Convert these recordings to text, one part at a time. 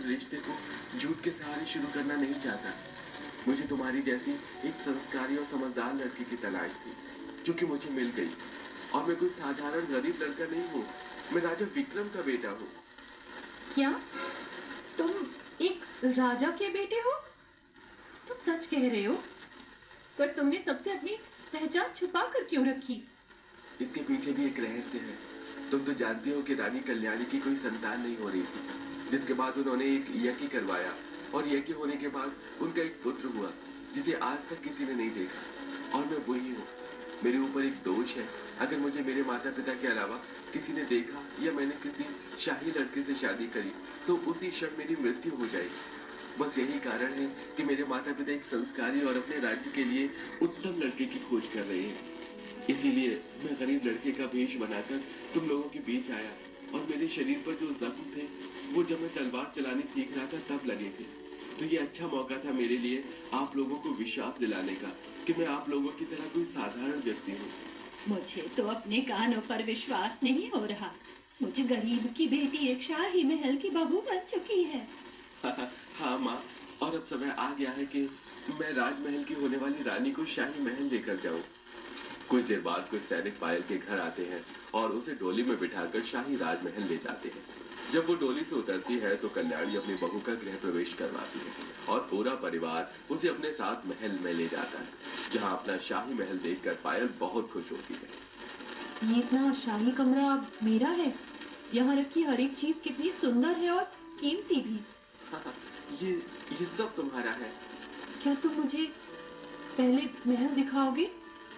पवित्र रिश्ते को झूठ के सहारे शुरू करना नहीं चाहता। मुझे तुम्हारी जैसी एक संस्कारी और समझदार लड़की की तलाश थी, जो कि मुझे मिल गई। और मैं कोई साधारण गरीब लड़का नहीं हूँ, मैं राजा विक्रम का बेटा हूँ। क्या तुम एक राजा के बेटे हो? तुम सच कह रहे हो? पर तुमने सबसे अपनी पहचान छुपा कर क्यों रखी? इसके पीछे भी एक रहस्य है। तुम तो जानती हो कि रानी कल्याणी की कोई संतान नहीं हो रही थी, जिसके बाद उन्होंने एक यज्ञ करवाया और यज्ञ होने के बाद उनका एक पुत्र हुआ, जिसे आज तक किसी ने नहीं देखा। और मैं वही हूँ। मेरे ऊपर एक दोष है। अगर मुझे मेरे माता पिता के अलावा किसी ने देखा या मैंने किसी शाही लड़के से शादी करी तो उसी क्षण मेरी मृत्यु हो जाएगी। बस यही कारण है कि मेरे माता पिता एक संस्कारी और अपने राज्य के लिए उत्तम लड़के की खोज कर रहे हैं। इसीलिए मैं गरीब लड़के का भेष बनाकर तुम लोगों के बीच आया। और मेरे शरीर पर जो जख्म थे वो जब मैं तलवार चलानी सीख रहा था तब लगे थे। तो ये अच्छा मौका था मेरे लिए आप लोगों को विश्वास दिलाने का कि मैं आप लोगों की तरह कोई साधारण व्यक्ति हूँ। मुझे तो अपने कानों पर विश्वास नहीं हो रहा। मुझे गरीब की बेटी एक शाही महल की बहू बन चुकी है। हाँ माँ, और अब समय आ गया है कि मैं राजमहल की होने वाली रानी को शाही महल लेकर जाऊं। कुछ देर बाद कुछ सैनिक पायल के घर आते हैं और उसे डोली में बिठाकर शाही राजमहल ले जाते हैं। जब वो डोली से उतरती है तो कल्याणी अपनी बहू का गृह प्रवेश करवाती है और पूरा परिवार उसे अपने साथ महल में ले जाता है, जहाँ अपना शाही महल देखकर पायल बहुत खुश होती है। ये इतना शाही कमरा मेरा है। यहाँ रखी हर एक चीज कितनी सुंदर है और कीमती भी। हाँ, ये सब तुम्हारा है। क्या तुम मुझे पहले महल दिखाओगे?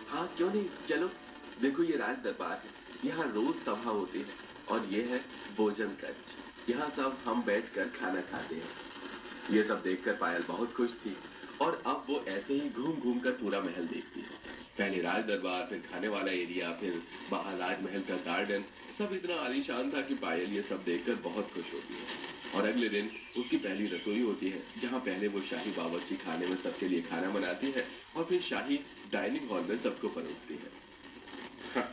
हाँ क्यों नहीं, चलो। देखो ये राज दरबार है, यहाँ रोज सभा होती है। और ये है भोजन कक्ष, यहाँ सब हम बैठकर खाना खाते हैं। ये सब देखकर पायल बहुत खुश थी और अब वो ऐसे ही घूम घूम कर पूरा महल देखती है। पहले राज दरबार, फिर खाने वाला एरिया, फिर बाहर राजमहल का गार्डन। सब इतना आलीशान था कि पायल ये सब देखकर बहुत खुश होती है। और अगले दिन उसकी पहली रसोई होती है, जहाँ पहले वो शाही बावर्ची खाने में सबके लिए खाना बनाती है और फिर शाही डाइनिंग हॉल में सबको परोसती है।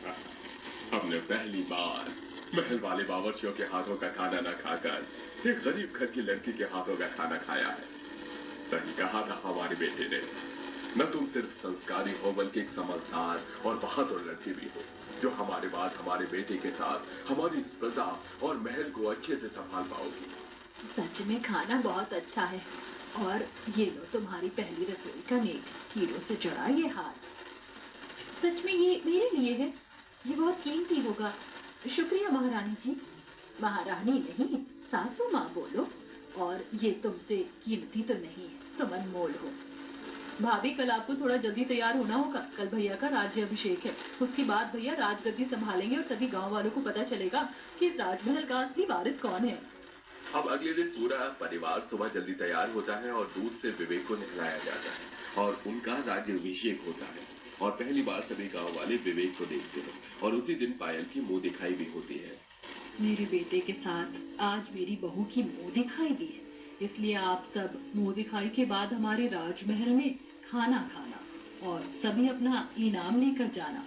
हमने पहली बार महल वाले बावर्चियों के हाथों का खाना न खाकर एक गरीब घर की लड़की के हाथों का खाना खाया है। सही कहा था हमारे बेटे ने, न तुम सिर्फ संस्कारी हो बल्कि एक समझदार और बहादुर लड़की भी हो, जो हमारे बाद हमारे बेटे के साथ हमारी प्रजा और महल को अच्छे से संभाल पाओगी। सच में खाना बहुत अच्छा है। और ये लो तुम्हारी पहली रसोई का नेक, हीरो से जुड़ा ये हार। सच में ये मेरे लिए है। ये बहुत कीमती होगा। शुक्रिया महारानी जी। महारानी नहीं, सासू माँ बोलो। और ये तुमसे कीमती तो नहीं है, तुम अनमोल हो। भाभी, कल आपको थोड़ा जल्दी तैयार होना होगा। कल भैया का राज्य अभिषेक है। उसके बाद भैया राजगद्दी संभालेंगे और सभी गांव वालों को पता चलेगा कि इस राजमहल का असली वारिस कौन है। अब अगले दिन पूरा परिवार सुबह जल्दी तैयार होता है और दूध से विवेक को नहलाया जाता है और उनका राज्याभिषेक होता है। और पहली बार सभी गांव वाले विवेक को देखते हैं और उसी दिन पायल की मुंह दिखाई भी होती है। मेरे बेटे के साथ आज मेरी बहू की मुंह दिखाई भी है, इसलिए आप सब मुंह दिखाई के बाद हमारे राजमहल में खाना खाना और सभी अपना इनाम लेकर जाना।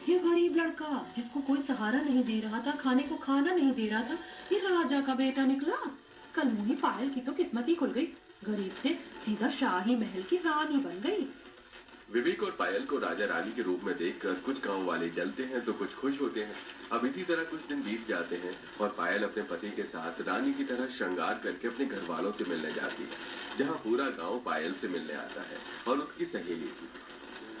ये गरीब लड़का जिसको कोई सहारा नहीं दे रहा था, खाने को खाना नहीं दे रहा था, ये राजा का बेटा निकला। इसका मुंही पायल की तो किस्मत ही खुल गई। गरीब से सीधा शाही महल की रानी बन गई। विवेक और पायल को राजा रानी के रूप में देखकर कुछ गांव वाले जलते हैं तो कुछ खुश होते हैं। अब इसी तरह कुछ दिन बीत जाते हैं और पायल अपने पति के साथ रानी की तरह श्रृंगार करके अपने घर वालों से मिलने जाती है, जहाँ पूरा गांव पायल से मिलने आता है और उसकी सहेली की।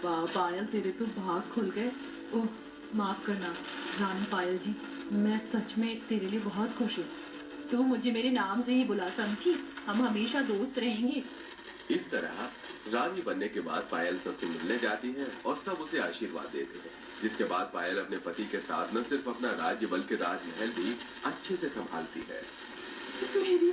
वाह पायल, तेरे तो भाग खुल गए। ओह माफ करना रानी पायल जी, मैं सच में तेरे लिए बहुत खुश हूँ। तू मुझे मेरे नाम से ही बुला, समझी? हम हमेशा दोस्त रहेंगे। इस तरह रानी बनने के बाद पायल सबसे मिलने जाती है और सब उसे आशीर्वाद देते हैं, जिसके बाद पायल अपने पति के साथ न सिर्फ अपना राज्य बल्कि राजमहल भी अच्छे से संभालती है। मेरी